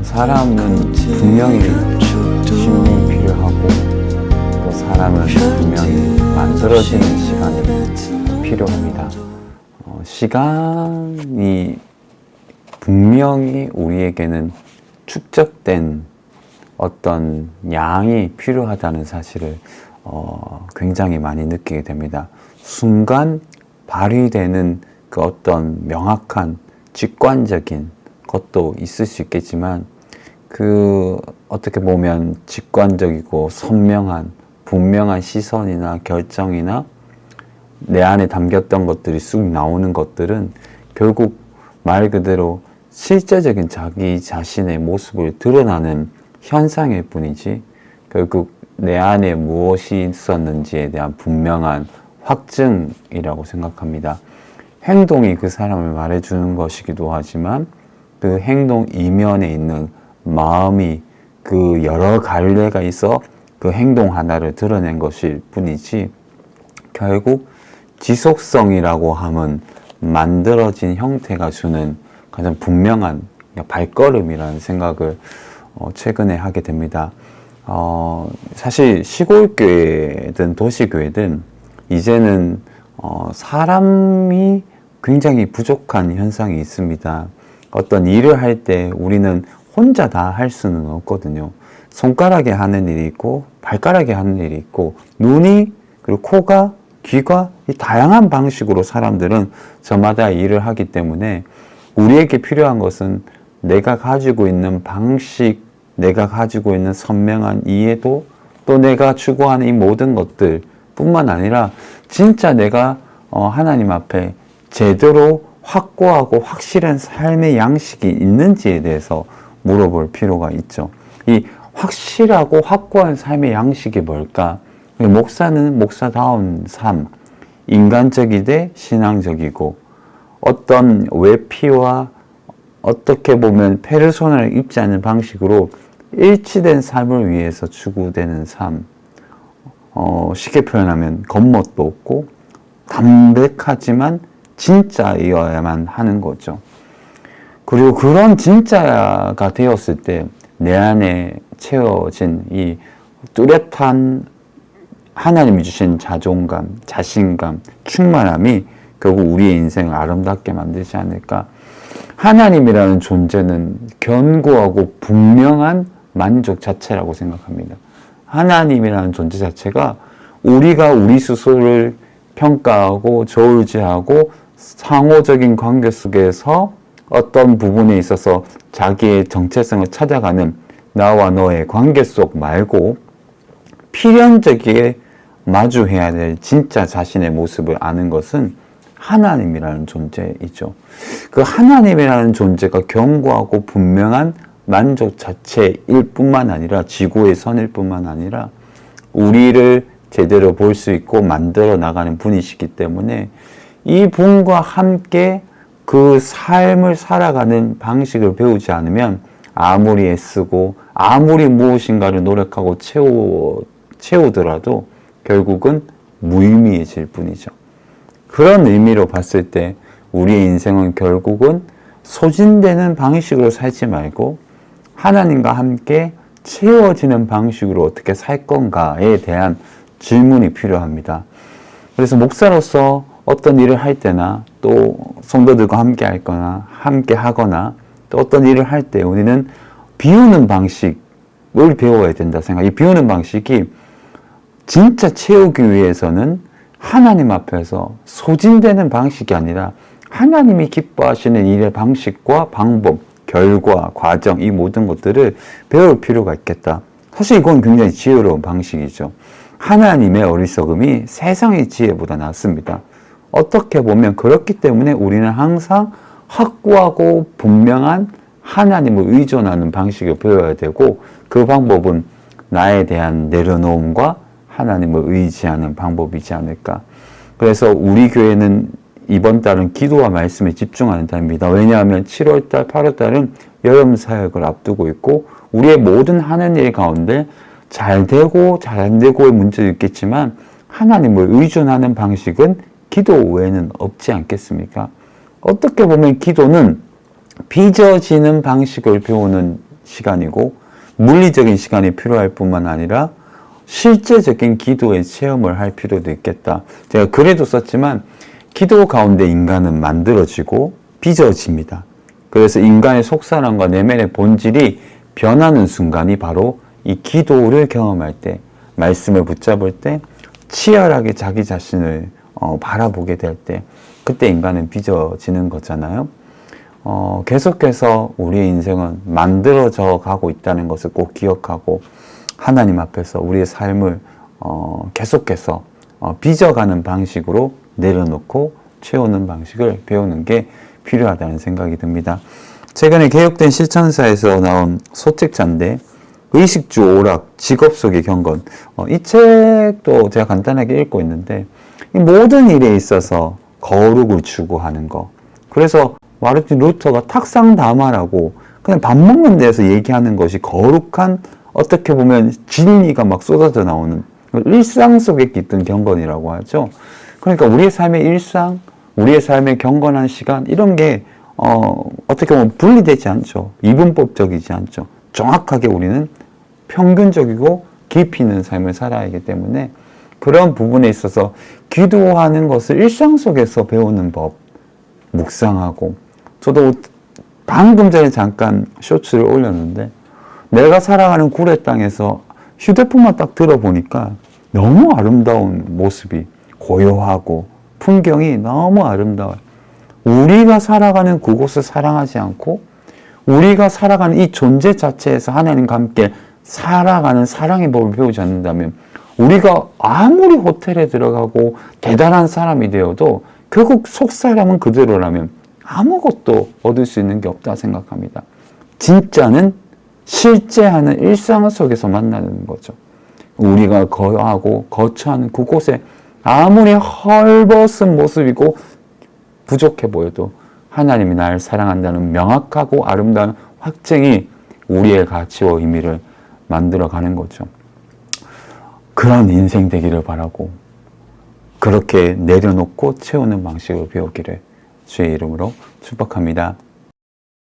사람은 분명히 쉼이 필요하고 또 사람은 분명히 만들어지는 시간이 필요합니다. 시간이 분명히 우리에게는 축적된 어떤 양이 필요하다는 사실을 굉장히 많이 느끼게 됩니다. 순간 발휘되는 그 어떤 명확한 직관적인 것도 있을 수 있겠지만 그 어떻게 보면 직관적이고 선명한 분명한 시선이나 결정이나 내 안에 담겼던 것들이 쑥 나오는 것들은 결국 말 그대로 실제적인 자기 자신의 모습을 드러나는 현상일 뿐이지 결국 내 안에 무엇이 있었는지에 대한 분명한 확증이라고 생각합니다. 행동이 그 사람을 말해주는 것이기도 하지만 그 행동 이면에 있는 마음이 그 여러 갈래가 있어 그 행동 하나를 드러낸 것일 뿐이지 결국 지속성이라고 하면 만들어진 형태가 주는 가장 분명한 발걸음이라는 생각을 최근에 하게 됩니다. 사실 시골교회든 도시교회든 이제는 사람이 굉장히 부족한 현상이 있습니다. 어떤 일을 할 때 우리는 혼자 다 할 수는 없거든요. 손가락에 하는 일이 있고 발가락에 하는 일이 있고 눈이 그리고 코가 귀가 이 다양한 방식으로 사람들은 저마다 일을 하기 때문에 우리에게 필요한 것은 내가 가지고 있는 방식, 내가 가지고 있는 선명한 이해도 또 내가 추구하는 이 모든 것들 뿐만 아니라 진짜 내가 하나님 앞에 제대로 확고하고 확실한 삶의 양식이 있는지에 대해서 물어볼 필요가 있죠. 이 확실하고 확고한 삶의 양식이 뭘까? 목사는 목사다운 삶, 인간적이되 신앙적이고 어떤 외피와 어떻게 보면 페르소나를 입지 않는 방식으로 일치된 삶을 위해서 추구되는 삶. 쉽게 표현하면 겉멋도 없고 담백하지만 진짜이어야만 하는 거죠. 그리고 그런 진짜가 되었을 때 내 안에 채워진 이 뚜렷한 하나님이 주신 자존감, 자신감, 충만함이 결국 우리의 인생을 아름답게 만들지 않을까. 하나님이라는 존재는 견고하고 분명한 만족 자체라고 생각합니다. 하나님이라는 존재 자체가 우리가 우리 스스로를 평가하고 저울질하고 상호적인 관계 속에서 어떤 부분에 있어서 자기의 정체성을 찾아가는 나와 너의 관계 속 말고 필연적이게 마주해야 될 진짜 자신의 모습을 아는 것은 하나님이라는 존재이죠. 그 하나님이라는 존재가 견고하고 분명한 만족 자체일 뿐만 아니라 지구의 선일 뿐만 아니라 우리를 제대로 볼 수 있고 만들어 나가는 분이시기 때문에 이 분과 함께 그 삶을 살아가는 방식을 배우지 않으면 아무리 애쓰고 아무리 무엇인가를 노력하고 채우더라도 결국은 무의미해질 뿐이죠. 그런 의미로 봤을 때 우리의 인생은 결국은 소진되는 방식으로 살지 말고 하나님과 함께 채워지는 방식으로 어떻게 살 건가에 대한 질문이 필요합니다. 그래서 목사로서 어떤 일을 할 때나 또 성도들과 함께 할 거나 함께 하거나 또 어떤 일을 할 때 우리는 비우는 방식을 배워야 된다 생각해요. 이 비우는 방식이 진짜 채우기 위해서는 하나님 앞에서 소진되는 방식이 아니라 하나님이 기뻐하시는 일의 방식과 방법, 결과, 과정 이 모든 것들을 배울 필요가 있겠다. 사실 이건 굉장히 지혜로운 방식이죠. 하나님의 어리석음이 세상의 지혜보다 낫습니다. 어떻게 보면 그렇기 때문에 우리는 항상 확고하고 분명한 하나님을 의존하는 방식을 배워야 되고 그 방법은 나에 대한 내려놓음과 하나님을 의지하는 방법이지 않을까. 그래서 우리 교회는 이번 달은 기도와 말씀에 집중하는 달입니다. 왜냐하면 7월달, 8월달은 여름 사역을 앞두고 있고 우리의 모든 하는 일 가운데 잘 되고 잘 안 되고의 문제도 있겠지만 하나님을 의존하는 방식은 기도 외에는 없지 않겠습니까? 어떻게 보면 기도는 빚어지는 방식을 배우는 시간이고 물리적인 시간이 필요할 뿐만 아니라 실제적인 기도의 체험을 할 필요도 있겠다. 제가 글에도 썼지만 기도 가운데 인간은 만들어지고 빚어집니다. 그래서 인간의 속사람과 내면의 본질이 변하는 순간이 바로 이 기도를 경험할 때, 말씀을 붙잡을 때, 치열하게 자기 자신을 바라보게 될 때, 그때 인간은 빚어지는 거잖아요. 계속해서 우리의 인생은 만들어져 가고 있다는 것을 꼭 기억하고 하나님 앞에서 우리의 삶을 계속해서 빚어가는 방식으로 내려놓고 채우는 방식을 배우는 게 필요하다는 생각이 듭니다. 최근에 개혁된 실천사에서 나온 소책자인데 의식주 오락, 직업 속의 경건, 이 책도 제가 간단하게 읽고 있는데 이 모든 일에 있어서 거룩을 추구하는 거. 그래서 마르틴 루터가 탁상담화라고 그냥 밥 먹는 데서 얘기하는 것이 거룩한, 어떻게 보면 진리가 막 쏟아져 나오는 일상 속에 깃든 경건이라고 하죠. 그러니까 우리의 삶의 일상, 우리의 삶의 경건한 시간, 이런 게 어떻게 보면 분리되지 않죠. 이분법적이지 않죠. 정확하게 우리는 평균적이고 깊이 있는 삶을 살아야 하기 때문에 그런 부분에 있어서 기도하는 것을 일상 속에서 배우는 법, 묵상하고, 저도 방금 전에 잠깐 쇼츠를 올렸는데 내가 살아가는 구례 땅에서 휴대폰만 딱 들어보니까 너무 아름다운 모습이, 고요하고 풍경이 너무 아름다워요. 우리가 살아가는 그곳을 사랑하지 않고 우리가 살아가는 이 존재 자체에서 하나님과 함께 살아가는 사랑의 법을 배우지 않는다면 우리가 아무리 호텔에 들어가고 대단한 사람이 되어도 결국 속사람은 그대로라면 아무것도 얻을 수 있는 게 없다 생각합니다. 진짜는 실제 하는 일상 속에서 만나는 거죠. 우리가 거하고 거처하는 그곳에 아무리 헐벗은 모습이고 부족해 보여도 하나님이 나를 사랑한다는 명확하고 아름다운 확증이 우리의 가치와 의미를 만들어가는 거죠. 그런 인생 되기를 바라고 그렇게 내려놓고 채우는 방식으로 배우기를 주의 이름으로 축복합니다.